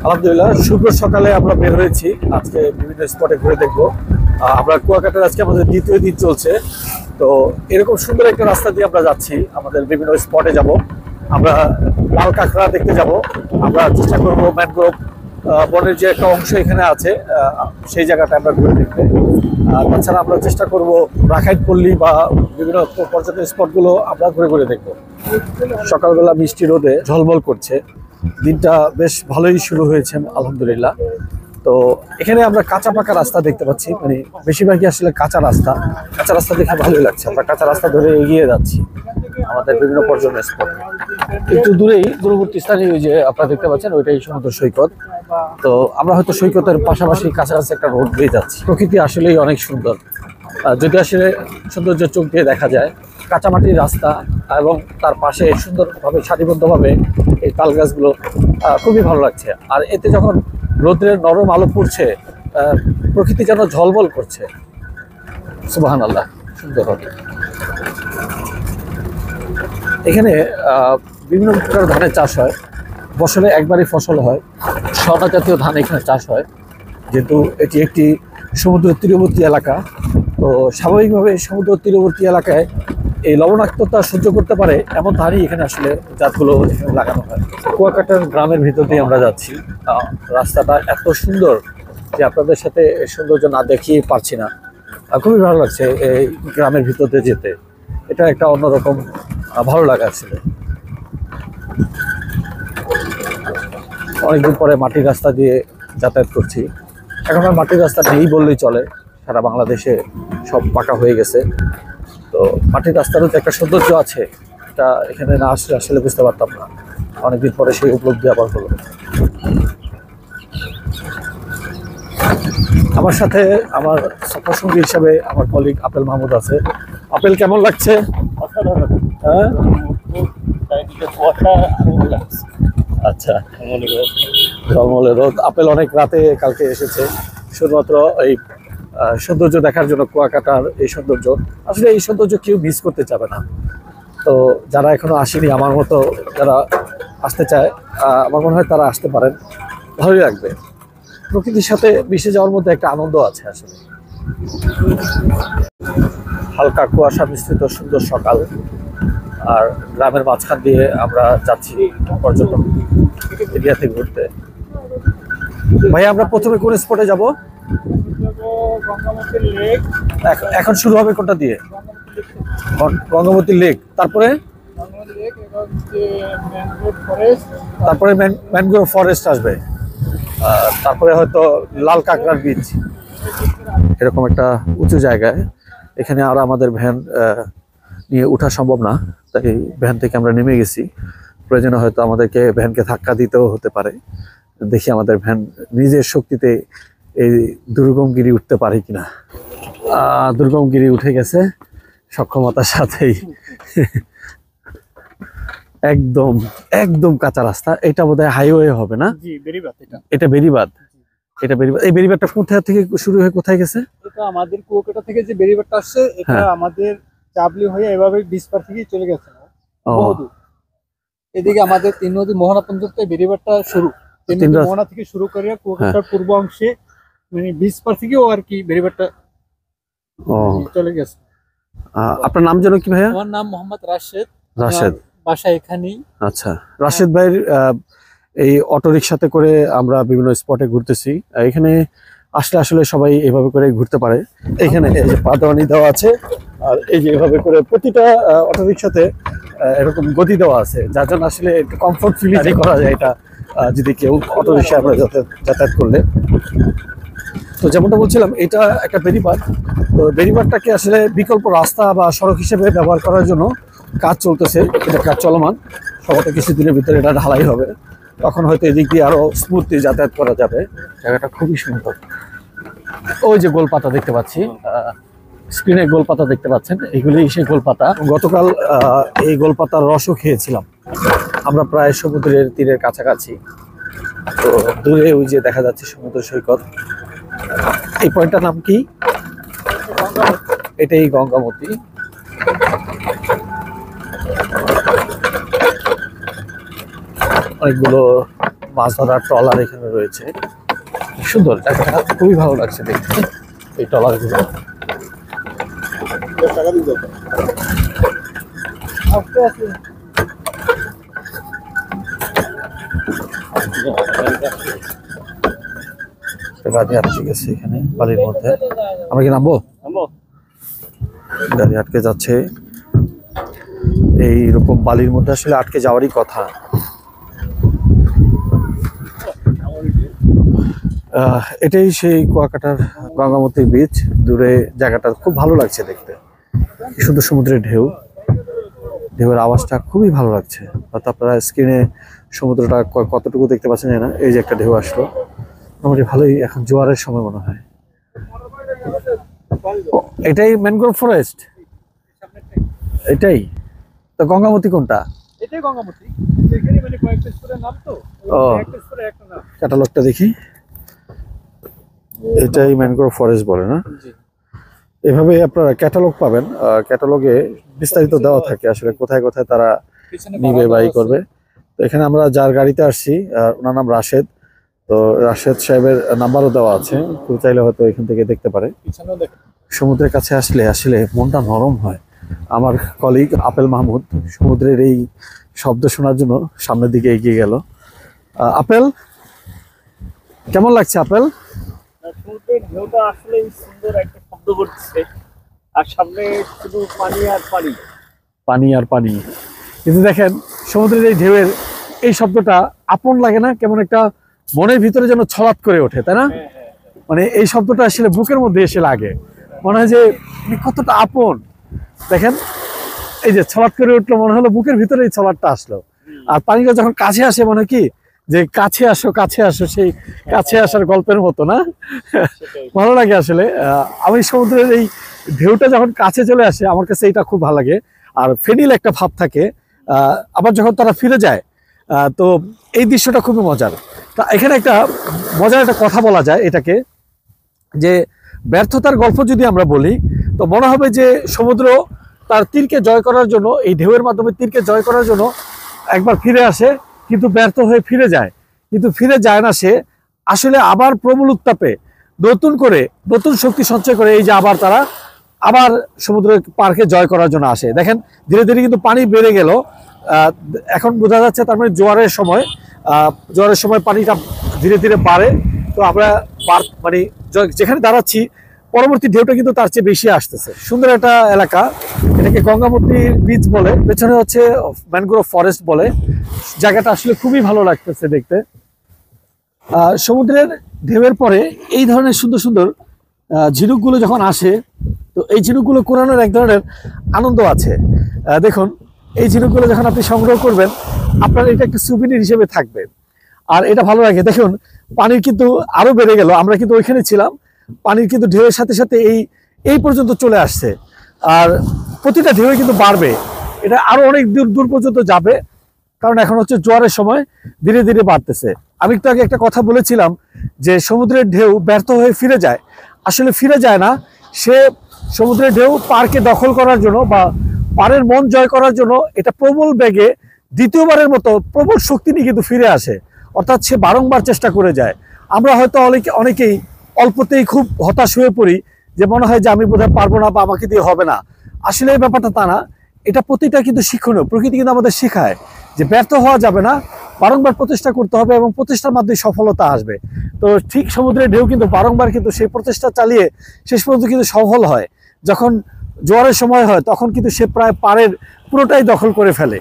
আলহামদুলিল্লাহ, শুক্র সকালে আমরা বের হয়েছি আজকে বিভিন্ন স্পটে ঘুরে দেখবো। আমরা কুয়াকাটার আজকে আমাদের দ্বিতীয় দিন চলছে। তো এরকম সুন্দর একটা রাস্তা দিয়ে আমরা যাচ্ছি, আমাদের বিভিন্ন স্পটে যাব। আমরা লাল কাঁকড়া দেখতে যাব। আমরা চেষ্টা করবো ম্যানগ্রোভ বনের যে একটা অংশ এখানে আছে সেই জায়গাটা আমরা ঘুরে দেখতে। তাছাড়া আমরা চেষ্টা করব রাখাইন পল্লী বা বিভিন্ন পর্যটন স্পটগুলো আমরা ঘুরে ঘুরে দেখবো। সকালবেলা মিষ্টি রোদে ঝলমল করছে, দিনটা বেশ ভালোই শুরু হয়েছে আলহামদুলিল্লাহ। তো এখানে আমরা কাঁচা পাকা রাস্তা দেখতে পাচ্ছি, মানে বেশিরভাগই আসলে কাঁচা রাস্তা। কাঁচা রাস্তা দেখে ভালোই লাগছে। আমরা কাঁচা রাস্তা ধরে এগিয়ে যাচ্ছি আমাদের বিভিন্ন পর্যটন স্পট। একটু দূরেই দূরবর্তী স্থানে ওই যে আপনারা দেখতে পাচ্ছেন ওইটাই সমুদ্র সৈকত। তো আমরা হয়তো সৈকতের পাশাপাশি কাছাকাছি একটা রোড দিয়ে যাচ্ছি। প্রকৃতি আসলেই অনেক সুন্দর, যদি আসলে সৌন্দর্য চোখ দিয়ে দেখা যায়। কাঁচামাটির রাস্তা এবং তার পাশে সুন্দরভাবে সারিবদ্ধভাবে এই তাল গাছগুলো খুবই ভালো লাগছে। আর এতে যখন রোদ্রের নরম আলো পড়ছে, প্রকৃতি যেন ঝলমল করছে। সুবহানাল্লাহ, সুন্দর হবে। এখানে বিভিন্ন প্রকার ধানের চাষ হয়, বছরে একবারই ফসল হয়। স্বর্ণা জাতীয় ধান এখানে চাষ হয়, যেহেতু এটি একটি সমুদ্র তীরবর্তী এলাকা। তো স্বাভাবিকভাবে সমুদ্র তীরবর্তী এলাকায় এই লবণাক্ততা সহ্য করতে পারে এমন ধানই এখানে আসলে জাতগুলো এখানে লাগানো হয়। কুয়াকাটার গ্রামের ভিতর দিয়ে আমরা যাচ্ছি। রাস্তাটা এত সুন্দর যে আপনাদের সাথে সৌন্দর্য না দেখিয়ে পারছি না। খুবই ভালো লাগছে এই গ্রামের ভিতর দিয়ে যেতে। এটা একটা অন্যরকম ভালো লাগা আসলে। অনেকদিন পরে মাটির রাস্তা দিয়ে যাতায়াত করছি। এখন আর মাটির রাস্তা নেই বললেই চলে, সারা বাংলাদেশে সব পাকা হয়ে গেছে। তো মাটির রাস্তারও তো একটা সৌন্দর্য আছে, এটা এখানে না আসলে আসলে বুঝতে পারতাম না। অনেকদিন পরে সেই উপলব্ধি আবার হলো। আমার সাথে আমার সফরসঙ্গী হিসাবে আমার কলিগ আপেল মাহমুদ আছে। আপেল, কেমন লাগছে? হ্যাঁ, আচ্ছা, ঝলমলে রোদ। আপেল অনেক রাতে কালকে এসেছে শুধুমাত্র এই সৌন্দর্য দেখার জন্য। কুয়াকাটার এই সৌন্দর্য, আসলে এই সৌন্দর্য কেউ মিস করতে চাবে না। তো যারা এখনো আসেনি, আমার মতো যারা আসতে চায়, আমার মনে হয় তারা আসতে পারেন, ভালোই লাগবে। প্রকৃতির সাথে মিশে যাওয়ার মধ্যে একটা আনন্দ আছে আসলে। হালকা কুয়াশা মিশ্রিত সুন্দর সকাল, আর গ্রামের মাঝখান দিয়ে আমরা যাচ্ছি পর্যটন এরিয়াতে ঘুরতে। ভাই, আমরা প্রথমে কোন স্পটে যাব? এখন শুরু হবে কোনটা দিয়ে? গঙ্গাবতী লেক, তারপরে ম্যানগ্রোভ ফরেস্ট আসবে, তারপরে হয়তো লাল কাঁকড়ার বীচ। এরকম একটা উঁচু জায়গায় এখানে আর আমাদের ভ্যান নিয়ে ওঠা সম্ভব না, তাই ভ্যান থেকে আমরা নেমে গেছি। প্রয়োজনে হয়তো আমাদেরকে ভ্যানকে ধাক্কা দিতেও হতে পারে। দেখি আমাদের ভ্যান নিজের শক্তিতে এই দুর্গমগিরি উঠতে পারে কিনা। দুর্গমগিরি উঠে গেছে সক্ষমতার সাথেই। একদম একদম কাঁচা রাস্তা। এটা বোধহয় হাইওয়ে হবে না? এটা বেরিবাদ। এটা বেরিবাদ। এই বেরিবাদটা কোথা থেকে শুরু হয়ে কোথায় গেছে? এটা আমাদের কুয়াকাটা থেকে যে বেরিবাদটা আসছে, এটা আমাদের চাবলি হয়ে এভাবে বিচপার থেকে চলে গেছে বহুদূর। এদিকে আমাদের তিন নদী মোহনা পর্যন্ত বেরিবাদটা শুরু। তিন নদী মোহনা থেকে শুরু করে কুয়াকাটার পূর্ব অংশে মানে বিচপার থেকেও আর কি বেরিবাদটা চলে গেছে। আপনার নাম যেন কি ভাইয়া? আমার নাম মোহাম্মদ রাশেদ। রাশেদ, বাসা এখানেই। আচ্ছা, রাশেদ ভাইয়ের এই অটো রিক্সাতে করে আমরা বিভিন্ন স্পটে ঘুরতেছি। এখানে আসলে আসলে সবাই এভাবে করে ঘুরতে পারে। এখানে এই যে পাদানি দেওয়া আছে, আর এই যে এভাবে করে প্রতিটা অটো রিক্সাতে এরকম গতি দেওয়া আছে, যার জন্য আসলে একটু কমফোর্ট ফিল করা যায় এটা যদি কেউ অটো রিক্সা আমরা যাতায়াত করলে। তো যেমনটা বলছিলাম, এটা একটা বেরিবাদ। তো বেরিবাদটাকে আসলে বিকল্প রাস্তা বা সড়ক হিসেবে ব্যবহার করার জন্য কাজ চলতেছে। এটা কাজ চলমান, সম্ভবত কিছুদিনের ভিতরে এটা ঢালাই হবে, তখন হয়তো এদিক দিয়ে আরো স্মুথলি যাতায়াত করা যাবে। জায়গাটা খুবই সুন্দর। ওই যে গোলপাতা দেখতে পাচ্ছি, স্ক্রিনে গোলপাতা দেখতে পাচ্ছেন, এগুলি সেই গোলপাতা। গতকাল এই গোলপাতার রসও খেয়েছিলাম আমরা প্রায় সমুদ্রের তীরের কাছাকাছি। তো দূরে ওই যে দেখা যাচ্ছে সমুদ্র সৈকত। এই পয়েন্টটার নাম কি? এটাই গঙ্গামতী। অনেকগুলো মাছ ধরার ট্রলার এখানে রয়েছে। সুন্দর জায়গাটা, খুবই ভালো লাগছে দেখতে এই ট্রলারগুলো। গাড়ি আটকে গেছে এখানে বালির মধ্যে, আমরা কি নামবো? গাড়ি আটকে যাচ্ছে এইরকম বালির মধ্যে, আসলে আটকে যাওয়ারই কথা। এটাই সেই কুয়াকাটার গঙ্গামতি বিচ। দূরে জায়গাটা খুব ভালো লাগছে দেখতে, শুধু সমুদ্রের ঢেউ, ঢেউয়ের আওয়াজটা খুবই ভালো লাগছে। হয়তো আপনারা স্ক্রিনে সমুদ্রটা কতটুকু দেখতে পাচ্ছেন না। এই যে একটা ঢেউ আসলো, মোটামুটি ভালোই, এখন জোয়ারের সময় মনে হয়। এটাই ম্যানগ্রোভ ফরেস্ট, এটাই তো। গঙ্গামতি কোনটা? এটাই গঙ্গামতি, এখানে মানে কয়েকটা স্টোরের নাম তো, একটা স্টোরে একটা নাম। ক্যাটালগটা দেখি, এটাই ম্যানগ্রোভ ফরেস্ট বলে না? এভাবে আপনারা ক্যাটালগ পাবেন, ক্যাটালগে বিস্তারিত দেওয়া থাকে আসলে কোথায় কোথায় তারা নিবে বাই করবে। তো এখানে আমরা যার গাড়িতে আসছি ওনার নাম রাশেদ, তো রাশেদ সাহেবের নাম্বারও দেওয়া আছে, কেউ চাইলে হয়তো এখান থেকে দেখতে পারে। সমুদ্রের কাছে আসলে আসলে মনটা নরম হয়। আমার কলিগ আপেল মাহমুদ সমুদ্রের এই শব্দ শোনার জন্য সামনের দিকে এগিয়ে গেল। আপেল, কেমন লাগছে আপেল? সমুদ্রের ঢেউটা আসলে সুন্দর একটা শব্দ করছে, আর সামনে শুধু পানি আর পানি, পানি আর পানি। কিন্তু দেখেন সমুদ্রের এই ঢেউয়ের এই শব্দটা আপন লাগে না? কেমন একটা মনের ভিতরে যেন ছলাৎ করে ওঠে, তাই না? মানে এই শব্দটা আসলে বুকের মধ্যে এসে লাগে, মনে হয় যে কতটা আপন। দেখেন এই যে ছলাৎ করে উঠলো, মনে হলো বুকের ভিতরে এই ছলাৎটা আসলো। আর পানিটা যখন কাছে আসে মনে কি যে কাছে আসো কাছে আসো, সেই কাছে আসার গল্পের মতো না? ভালো লাগে আসলে। আমি সমুদ্রের এই ঢেউটা যখন কাছে চলে আসে আমার কাছে এটা খুব ভালো লাগে। আর ফেনিল একটা ভাব থাকে, আবার যখন তারা ফিরে যায় তো এই দৃশ্যটা খুবই মজার। তা এখানে একটা মজার একটা কথা বলা যায় এটাকে, যে ব্যর্থতার গল্প যদি আমরা বলি তো মনে হবে যে সমুদ্র তার তীরকে জয় করার জন্য, এই ঢেউয়ের মাধ্যমে তীরকে জয় করার জন্য একবার ফিরে আসে, কিন্তু ব্যর্থ হয়ে ফিরে যায়। কিন্তু ফিরে যায় না সে, আসলে আবার প্রবল উত্তাপে নতুন করে নতুন শক্তি সঞ্চয় করে এই যে আবার তারা আবার সমুদ্রের পার্কে জয় করার জন্য আসে। দেখেন ধীরে ধীরে কিন্তু পানি বেড়ে গেল, এখন বোঝা যাচ্ছে তার মানে জোয়ারের সময় পানিটা ধীরে ধীরে বাড়ে। তো আমরা মানে যেখানে দাঁড়াচ্ছি পরবর্তী ঢেউটা কিন্তু তার চেয়ে বেশি আসতেছে। সুন্দর একটা এলাকা, এটাকে গঙ্গামতি বিচ বলে, পেছনে হচ্ছে ম্যানগ্রোভ ফরেস্ট বলে। জায়গাটা আসলে খুবই ভালো লাগতেছে দেখতে। সমুদ্রের ঢেউয়ের পরে এই ধরনের সুন্দর সুন্দর ঝিনুকগুলো যখন আসে, তো এই ঝিনুকগুলো কোরানোর এক ধরনের আনন্দ আছে। দেখুন এই ঝিনুকগুলো যখন আপনি সংগ্রহ করবেন, আপনার এটা একটা সুবিনির হিসেবে থাকবে, আর এটা ভালো লাগে। দেখুন পানির কিন্তু আরো বেড়ে গেল, আমরা কিন্তু ওইখানে ছিলাম, পানির কিন্তু ঢেউয়ের সাথে সাথে এই পর্যন্ত চলে আসছে, আর প্রতিটা ঢেউ কিন্তু বাড়বে, এটা আরো অনেক দূর পর্যন্ত যাবে, কারণ এখন হচ্ছে জোয়ারের সময়, ধীরে ধীরে বাড়তেছে। আমি একটু আগে একটা কথা বলেছিলাম যে সমুদ্রের ঢেউ ব্যর্থ হয়ে ফিরে যায়, আসলে ফিরে যায় না, সে সমুদ্রের ঢেউ পারকে দখল করার জন্য বা পারের মন জয় করার জন্য এটা প্রবল বেগে দ্বিতীয়বারের মতো প্রবল শক্তি নিয়ে কিন্তু ফিরে আসে, অর্থাৎ সে বারংবার চেষ্টা করে যায়। আমরা হয়তো অনেকেই অল্পতেই খুব হতাশ হয়ে পড়ি, যে মনে হয় যে আমি বোধহয় পারবো না বা আমাকে দিয়ে হবে না। আসলে এই ব্যাপারটা তা না, এটা প্রতিটা কিন্তু শিক্ষণীয়। প্রকৃতি কিন্তু আমাদের শেখায় যে ব্যর্থ হওয়া যাবে না, বারংবার প্রচেষ্টা করতে হবে এবং প্রচেষ্টার মাধ্যমে সফলতা আসবে। তো ঠিক সমুদ্রের ঢেউ কিন্তু বারংবার কিন্তু সেই প্রচেষ্টা চালিয়ে শেষ পর্যন্ত কিন্তু সফল হয়। যখন জোয়ারের সময় হয় তখন কিন্তু সে প্রায় পাড়ের পুরোটাই দখল করে ফেলে।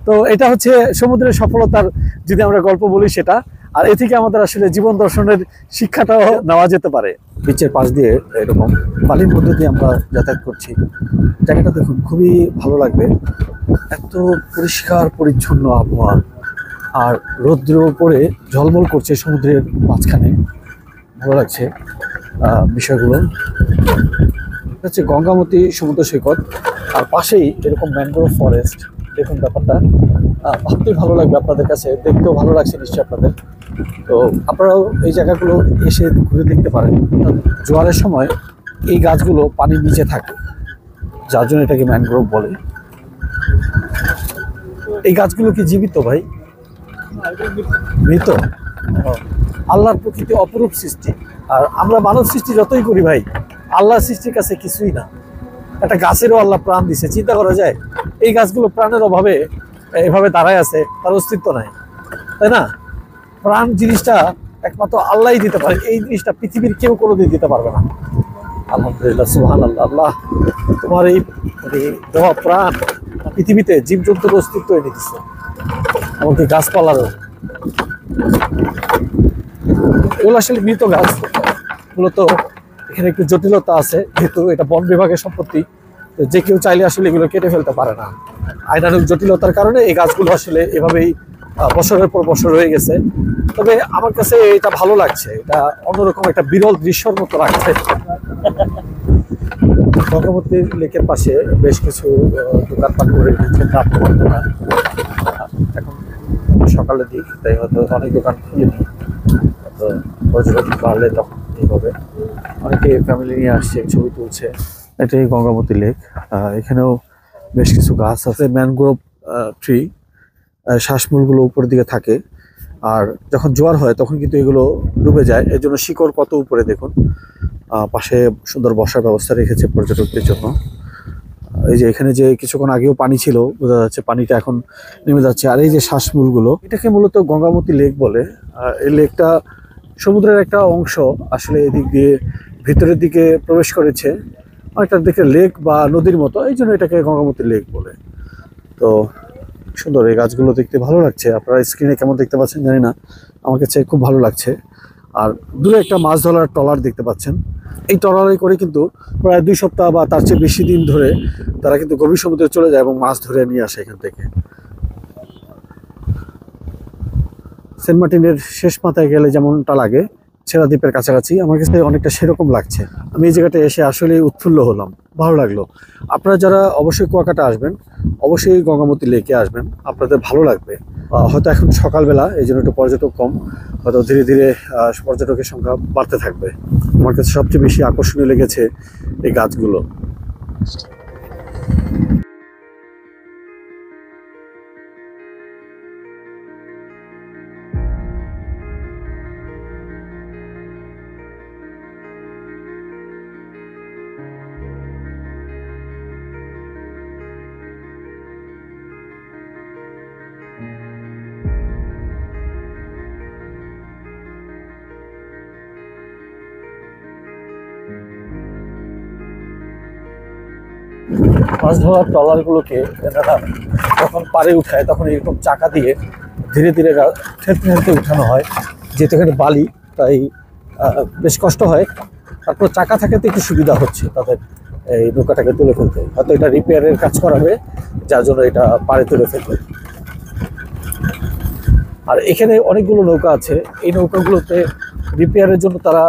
তো এটা হচ্ছে সমুদ্রের সফলতার যদি আমরা গল্প বলি সেটা, আর এ থেকে আমাদের আসলে জীবন দর্শনের শিক্ষাটাও নেওয়া যেতে পারে। বিচের পাশ দিয়ে এরকম বালির মধ্যে দিয়ে আমরা যাতায়াত করছি, জায়গাটা দেখুন খুবই ভালো লাগবে, এত পরিষ্কার পরিচ্ছন্ন আবহাওয়া, আর রৌদ্র পরে ঝলমল করছে সমুদ্রের মাঝখানে, ভালো লাগছে বিষয়গুলো। হচ্ছে গঙ্গামতি সমুদ্র সৈকত, আর পাশেই এরকম ম্যানগ্রোভ ফরেস্ট। দেখুন ব্যাপারটা ভাবতেই ভালো লাগবে আপনাদের কাছে, দেখতেও ভালো লাগছে নিশ্চয়ই আপনাদের। তো আপনারাও এই জায়গাগুলো এসে ঘুরে দেখতে পারেন। জোয়ারের সময় এই গাছগুলো পানির নিচে থাকে, যার জন্য এটাকে ম্যানগ্রোভ বলে। এই গাছগুলো কি জীবিত ভাই? মৃত। আল্লাহর প্রকৃতি অপরূপ সৃষ্টি, আর আমরা মানব সৃষ্টি যতই করি ভাই, আল্লাহর সৃষ্টির কাছে কিছুই না। একটা গাছেরও আল্লাহ প্রাণ দিছে, চিন্তা করা যায়? এই গাছগুলো প্রাণের অভাবে এভাবে দাঁড়ায় আছে, তার অস্তিত্ব নাই, তাই না? প্রাণ জিনিসটা একমাত্র আল্লাহই দিতে পারে, এই জিনিসটা পৃথিবীর কেউ কোনোদিন দিতে পারবে না। আলহামদুলিল্লাহ, সুবহানাল্লাহ। আল্লাহ তোমার এই দেওয়া প্রাণ পৃথিবীতে জীবজন্তুর অস্তিত্ব এনে দিচ্ছে, এমনকি গাছপালারও। এগুলো আসলে মৃত গাছ। মূলত এখানে একটু জটিলতা আছে, যেহেতু এটা বন বিভাগের সম্পত্তি, যে কেউ চাইলে আসলে এগুলো কেটে ফেলতে পারে না। আইনানুগ জটিলতার কারণে এই গাছগুলো আসলে এভাবেই বছরের পর বছর রয়ে গেছে। তবে আমার কাছে এটা ভালো লাগছে, এটা অন্যরকম একটা বিরল দৃশ্যর মতো লাগছে। গঙ্গাবতী লেকের পাশে বেশ কিছু দোকানপাট করে রেখেছে, দোকান। এখন সকালের দিক, তাই হয়তো অনেক দোকান খুলেনি, তো পর্যটক বাড়লে তখন এইভাবে অনেকে ফ্যামিলি নিয়ে আসছে, ছবি তুলছে। এটাই গঙ্গাবতী লেক। এখানেও বেশ কিছু গাছ আছে, ম্যানগ্রোভ ট্রি। শ্বাসমূলগুলো উপরের দিকে থাকে, আর যখন জোয়ার হয় তখন কিন্তু এগুলো ডুবে যায়, এর জন্য শিকড় কত উপরে দেখুন। পাশে সুন্দর বসার ব্যবস্থা রেখেছে পর্যটকদের জন্য। এই যে এখানে যে কিছুক্ষণ আগেও পানি ছিল, বোঝা যাচ্ছে পানিটা এখন নেমে যাচ্ছে। আর এই যে শ্বাসমূলগুলো, এটাকে মূলত গঙ্গাবতী লেক বলে। এই লেকটা সমুদ্রের একটা অংশ, আসলে এদিক দিয়ে ভিতরের দিকে প্রবেশ করেছে, অনেকটা দেখে লেক বা নদীর মতো, এই জন্য এটাকে গঙ্গাবতী লেক বলে। তো সুন্দর, এই গাছগুলো দেখতে ভালো লাগছে। আপনারা স্ক্রিনে কেমন দেখতে পাচ্ছেন জানি না, আমার কাছে খুব ভালো লাগছে। আর দূরে একটা মাছ ধরার ট্রলার দেখতে পাচ্ছেন। এই ট্রলারে করে কিন্তু প্রায় 2 সপ্তাহ বা তার চেয়ে বেশি দিন ধরে তারা কিন্তু গভীর সমুদ্রে চলে যায় এবং মাছ ধরে নিয়ে আসে এখান থেকে। সেন্ট মার্টিনের শেষ মাথায় গেলে যেমনটা লাগে, ছেড়া দ্বীপের কাছাকাছি, আমার কাছে অনেকটা সেরকম লাগছে। আমি এই জায়গাটা এসে আসলে উৎফুল্ল হলাম, ভালো লাগলো। আপনারা যারা অবশ্যই কুয়াকাটা আসবেন, অবশ্যই গঙ্গাবতী লেকে আসবেন, আপনাদের ভালো লাগবে। হয়তো এখন সকালবেলা, এই জন্য একটু পর্যটক কম, হয়তো ধীরে ধীরে পর্যটকের সংখ্যা বাড়তে থাকবে। আমার কাছে সবচেয়ে বেশি আকর্ষণীয় লেগেছে এই গাছগুলো। মাছ ধরার ট্রলারগুলোকে এনারা যখন পাড়ে উঠায়, তখন এরকম চাকা দিয়ে ধীরে ধীরে ঠেলতে ঠেলতে উঠানো হয়, যেহেতু এখানে বালি, তাই বেশ কষ্ট হয়। তারপর চাকা থাকাতে একটু সুবিধা হচ্ছে তাদের এই নৌকাটাকে তুলে ফেলতে। হয়তো এটা রিপেয়ারের কাজ করাবে, যার জন্য এটা পাড়ে তুলে ফেলবে। আর এখানে অনেকগুলো নৌকা আছে, এই নৌকাগুলোতে রিপেয়ারের জন্য তারা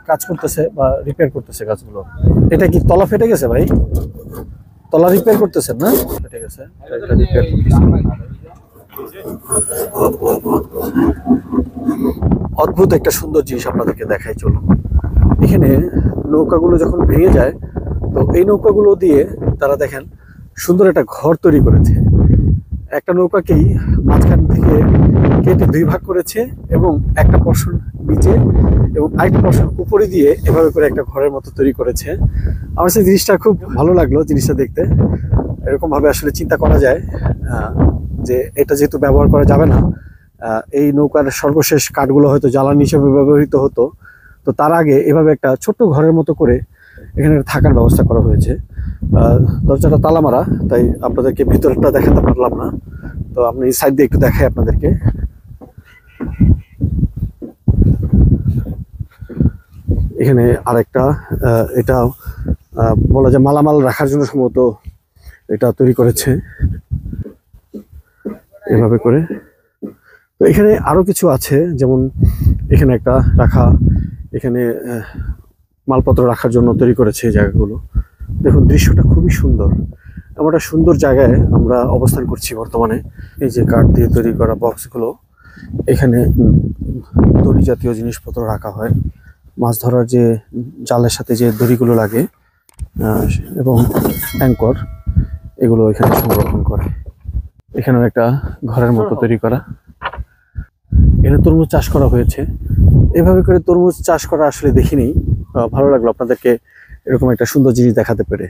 কাজ করতেছে বা রিপেয়ার করতেছে গাছগুলো। এটা কি তলা ফেটে গেছে ভাই? তলা রিপেয়ার করতেছেন না? ফেটে গেছে, এটা রিপেয়ার করতেছে। অদ্ভুত একটা সুন্দর জিনিস আপনাদেরকে দেখাই, চলুন। এখানে নৌকাগুলো যখন ভেঙে যায়, তো এই নৌকাগুলো দিয়ে তারা দেখেন সুন্দর একটা ঘর তৈরি করেছে। একটা নৌকাকেই মাঝখান থেকে কেটে 2 ভাগ করেছে, এবং একটা পোর্শন নিচে এবং আরেকটা পোর্শন উপরে দিয়ে এভাবে করে একটা ঘরের মতো তৈরি করেছে। আমার সেই জিনিসটা খুব ভালো লাগলো, জিনিসটা দেখতে। এরকম ভাবে আসলে চিন্তা করা যায় যে এটা যেহেতু ব্যবহার করা যাবে না, এই নৌকার সর্বশেষ কাঠগুলো হয়তো জ্বালানি হিসেবে ব্যবহৃত হতো, তো তার আগে এভাবে একটা ছোট্ট ঘরের মতো করে এখানে থাকার ব্যবস্থা করা হয়েছে। দরজাটা তালা মারা, তাই আপনাদেরকে ভিতরটা দেখাতে পারলাম না। তো আপনি সাইড দিয়ে একটু দেখাই আপনাদেরকে। এখানে আরেকটা, এটা বলা যায় মালামাল রাখার জন্য সম্ভবত এটা তৈরি করেছে এভাবে করে। তো এখানে আরো কিছু আছে, যেমন এখানে একটা রাখা, এখানে মালপত্র রাখার জন্য তৈরি করেছে এই জায়গাগুলো। দেখুন দৃশ্যটা খুবই সুন্দর, এমন একটা সুন্দর জায়গায় আমরা অবস্থান করছি বর্তমানে। এই যে কাঠ দিয়ে তৈরি করা বক্সগুলো, এখানে দড়ি জাতীয় জিনিসপত্র রাখা হয়, মাছ ধরার যে জালের সাথে যে দড়িগুলো লাগে এবং অ্যাঙ্কর, এগুলো এখানে সংরক্ষণ করে। এখানেও একটা ঘরের মতো তৈরি করা। এখানে তরমুজ চাষ করা হয়েছে। এভাবে করে তরমুজ চাষ করা আসলে দেখিনি। ভালো লাগলো আপনাদেরকে এরকম একটা সুন্দর জিনিস দেখাতে পেরে।